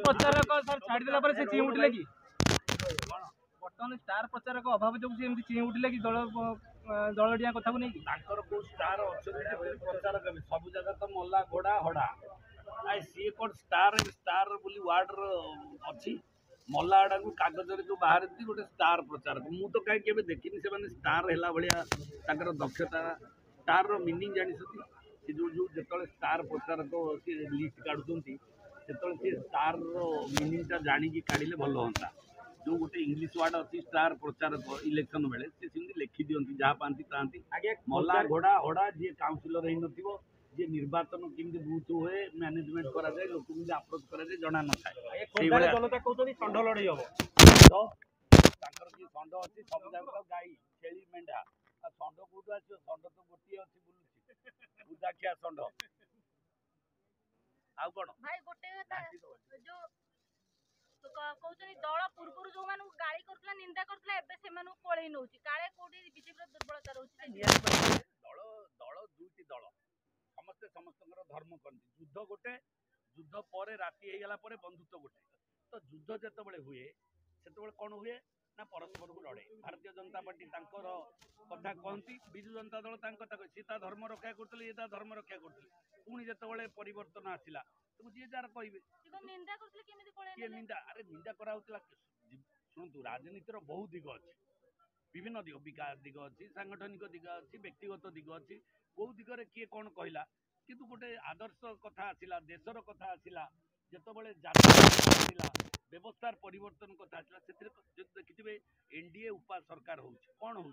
प्रचारक सर छाड़देला से चीं उठिले कि बर्तमान स्टार प्रचारक अभाव जो चीं उठिले कि दल दलडिया कथा को नहीं स्टार प्रचारक सब जगह तो मल्ला घोड़ा हड़ा आई सी कौन स्टार स्टार बोली वार्ड अच्छी मल्ला हड़ा को कागज जो बाहर गोटे स्टार प्रचारक मु तो कहीं केवे देखिनी से स्टार है भाया दक्षता स्टार मीनिंग जानी से जो जो जो स्टार प्रचारक लिस्ट काढ़ुं से स्टार मीनिंगटा जाणी काढ़ले भल हाँ जो गोटे इंग्लीश वार्ड अच्छी स्टार प्रचारक इलेक्शन बेले से लिखि दिखती जहाँ पाती पाती मल्ला घोड़ा हड़ा जी काउंसिलर हो न जी निर्वाचन केमती बूथ हुए मैनेजमेंट कराए लोक अप्रोच कराए जना न थाए जनता कहते षंढ लड़ई हम तो जी षंढ अच्छी सब जगह गाई छेली मेढ़ा षंढ कौटू आस षंढ तो गोटे अच्छी बुलूची पूजाखिया षंढ आउ कौन भाई गोटे जो कहते दल पूर्व जो गाड़ी कर निंदा करता एबे से पलि नौ काले कौटी बीजेपी दुर्बलता रोचे दल दल दुईटी दल समस्ते समस्त धर्म करती युद्ध गोटे युद्ध पर राति होगला बंधुत्व गोटे तो युद्ध जिते हुए से कौन हुए ना परस्पर को लड़े भारतीय जनता पार्टी कथा कहती विजु जनता दल कथा सी धर्म रक्षा करते ये धर्म रक्षा करते पुणी जिते परिवर्तन आसला तो जी जार कहे निंदा अरे निंदा करा शुणु राजनीतिर बहुत दिग अच्छी विभिन्न दिग विकास दिग अच्छी सांगठनिक दिग अच्छी व्यक्तिगत दिग अच्छी कौ दिगरे किए कौन कहला किंतु गोटे आदर्श कथा आसला देशर कथा आसला जिते जातिला व्यवस्थार परिवर्तन कथा आसला से देखिए एनडीए उपा सरकार हो कौन हो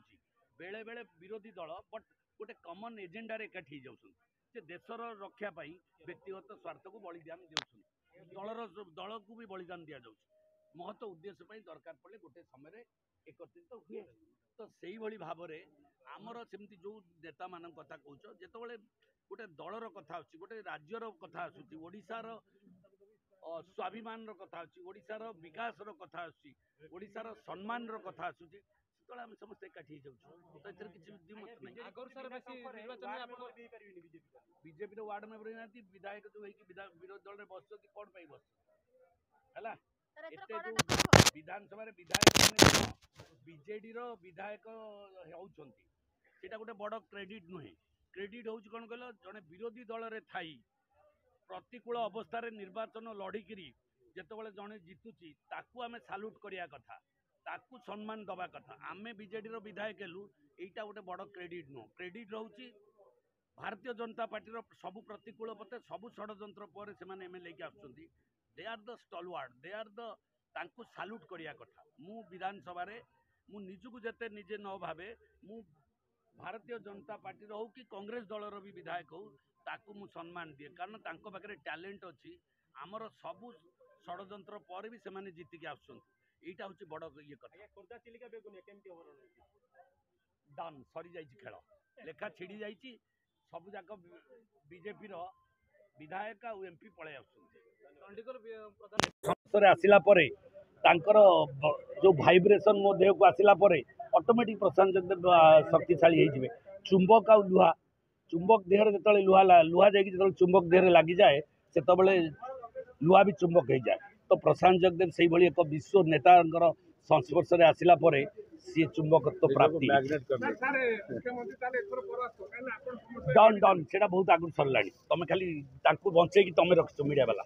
बेले बेले विरोधी दल बट गोटे कमन एजेंडार एकाठी जाऊँ देशर रक्षा व्यक्तिगत स्वार्थ को बलिदान दौर दल को भी बलिदान दि जाऊँ महत्व उद्देश्य दरकार पड़े गोटे समय एकत्रित हुए तो से भाव में आमर सेमती जो नेता मान कथा कौच जिते गोटे दलर कथा आसुची गोटे राज्यर कथा आसुची ओडिशार स्वाभिमान कथा आसुची ओडिशार विकासर कथा आसुची ओडिशार सम्मान कथा आसुची सेतबेले आम समस्त एकाठी जाऊँ तो एथर किछि द्विमत नहीं बीजेपी वार्ड मेंबर ना विधायक जो विरोधी दल में बस कौन पाई बस है विधानसभा विधायक बीजेडी विधायक होता गोटे बड़ क्रेडिट नुहे क्रेडिट हूँ कौन कहल जड़े विरोधी दल में थी प्रतिकूल अवस्था निर्वाचन लड़िकी जिते जड़े जितुची ताकू आम साल्यूट करवा कथा ताकू सम्मान दबा कथा आम बीजेडी विधायक हेलु यहीटा गोटे बड़ क्रेडिट नुह क्रेडिट रोचे भारतीय जनता पार्टी सबू प्रतिकूल पते सबू षड्यंत्र पर से एमएलए की आसुँच they are the stalwart they are the तांकू साल्यूट करवा कथा मु विधानसभा मु निजको जेते निजे न भावे मु भारतीय जनता पार्टी हो कि कांग्रेस दलर भी विधायक हो ताकू मु सम्मान दिए कारण तांको पाखरे टैलेंट अच्छी आमर सबू षड्यंत्र पर भी से जीतिकी आसुँच हूँ बड़ ये कथा डन सरी जाइए खेल लेखा छिड़ी जाइए सब जाक बीजेपी विधायक आ एमपी पलि आसला जो भाइब्रेसन मो देह को आसला ऑटोमेटिक प्रशांत जगदेव शक्तिशाली हो चुंबक आ लुहा चुंबक देहर जो लुहा लुहा जा चुंबक देहर लगी जाए से लुहा भी चुंबक हो जाए तो प्रशांत जगदेव से भाई एक विश्व नेता संस्पर्श में आसला सी चुंबकत्व प्राप्ति डन डन से बहुत आगु सरला तुम खाली बचे कि तुम रख मीडिया वाला